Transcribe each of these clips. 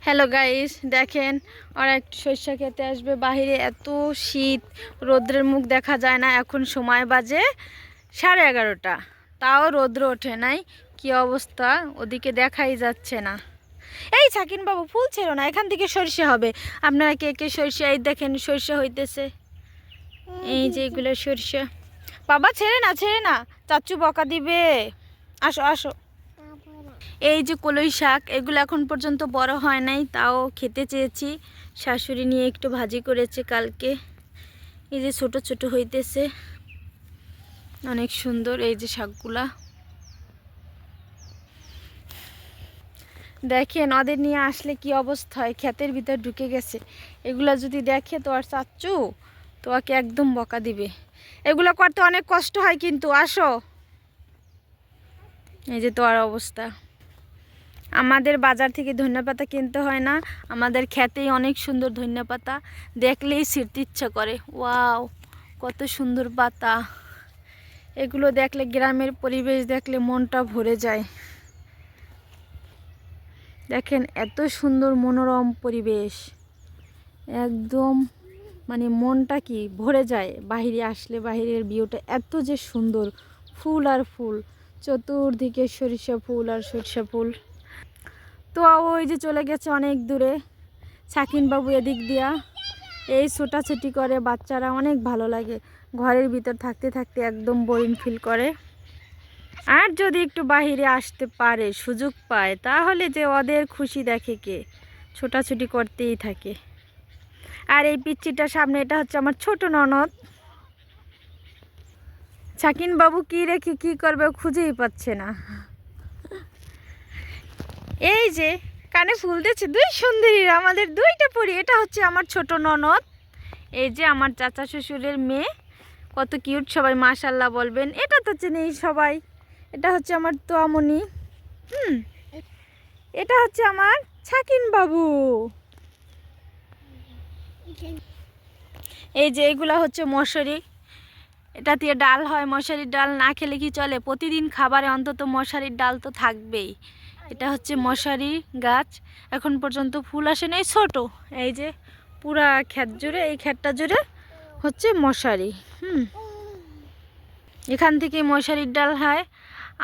Hello guys, দেখেন ওরা একটু সরিষা খেতে আসবে। বাইরে এত শীত, রৌদ্রের মুখ দেখা যায় না। এখন সময় বাজে 11:30, তাও রৌদ্র ওঠে নাই। কি অবস্থা, ওদিকে দেখাই যাচ্ছে না। এই ছাকিন বাবু, ফুল ছেড়ো না, এখান থেকে সরিষা হবে। আপনারা কে কে সরিষা, এই দেখেন সরিষা হইতেছে। এই যে এগুলো সরিষা। বাবা ছেড়ে না, চাচু বকা দিবে। আসো আসো। এই যে কলই শাক, এগুলো এখন পর্যন্ত বড় হয় নাই, তাও খেতে চেয়েছি। শাশুড়ি নিয়ে একটু ভাজি করেছে কালকে। এই যে ছোট ছোট হইতেছে, অনেক সুন্দর এই যে শাকগুলা। দেখেন ওদের নিয়ে আসলে কি অবস্থা হয়, ক্ষেতের ভিতর ঢুকে গেছে। এগুলা যদি দেখে তো আর চাচ্চু তোমাকে একদম বকা দিবে। এগুলো করতে অনেক কষ্ট হয় কিন্তু। আসো। এই যে তোমার অবস্থা। আমাদের বাজার থেকে ধনিয়াপাতা কিনতে হয় না, আমাদের ক্ষেতেই অনেক সুন্দর ধনিয়াপাতা, দেখলেই ছিঁড়তে ইচ্ছা করে। ওয়াও, কত সুন্দর পাতা! এগুলো দেখলে, গ্রামের পরিবেশ দেখলে মনটা ভরে যায়। দেখেন এত সুন্দর মনোরম পরিবেশ, একদম মানে মনটা কি ভরে যায় বাইরে আসলে। বাইরের ভিউটা এত যে সুন্দর, ফুল আর ফুল, চতুর্দিকে সরিষা ফুল আর সরিষা ফুল। তো ওই যে চলে গেছে অনেক দূরে ছাকিন বাবু এদিক দিয়া। এই ছোটাছুটি করে, বাচ্চারা অনেক ভালো লাগে। ঘরের ভিতর থাকতে থাকতে একদম বোরিং ফিল করে। আর যদি একটু বাইরে আসতে পারে, সুযোগ পায়, তাহলে যে ওদের খুশি দেখে কে, ছোটাছুটি করতেই থাকে। আর এই পিচ্চিটার সামনে, এটা হচ্ছে আমার ছোট ননদ। ছাকিন বাবু কি রেখে কি করবে খুঁজেই পাচ্ছে না। এই যে কানে ফুল দিচ্ছে, দুই সুন্দরীর, আমাদের দুইটা পরি। এটা হচ্ছে আমার ছোট ননদ, এই যে আমার চাচা শ্বশুরের মেয়ে। কত কিউট, সবাই মাশাল্লাহ বলবেন। এটা তো চেনেই সবাই, এটা হচ্ছে আমার তোয়ামনি। এটা হচ্ছে আমার ছাকিন বাবু। এই যে এইগুলা হচ্ছে মশারি, এটা দিয়ে ডাল হয়। মশারির ডাল না খেলে কি চলে? প্রতিদিন খাবারে অন্তত মশারির ডাল তো থাকবেই। এটা হচ্ছে মশারি গাছ, এখন পর্যন্ত ফুল আসে নাই, ছোট। এই যে পুরা ক্ষেত জুড়ে, এই ক্ষেতটা জুড়ে হচ্ছে মশারি। এখান থেকে মশারির ডাল হয়।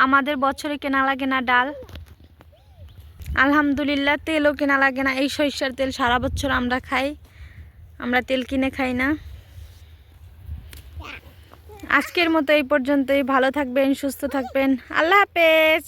আমাদের বছরে কেনা লাগে না ডাল, আলহামদুলিল্লাহ। তেলও কেনা লাগে না, এই সরিষার তেল সারা বছর আমরা খাই, আমরা তেল কিনে খাই না। আজকের মতো এই পর্যন্তই। ভালো থাকবেন, সুস্থ থাকবেন, আল্লাহ হাফেজ।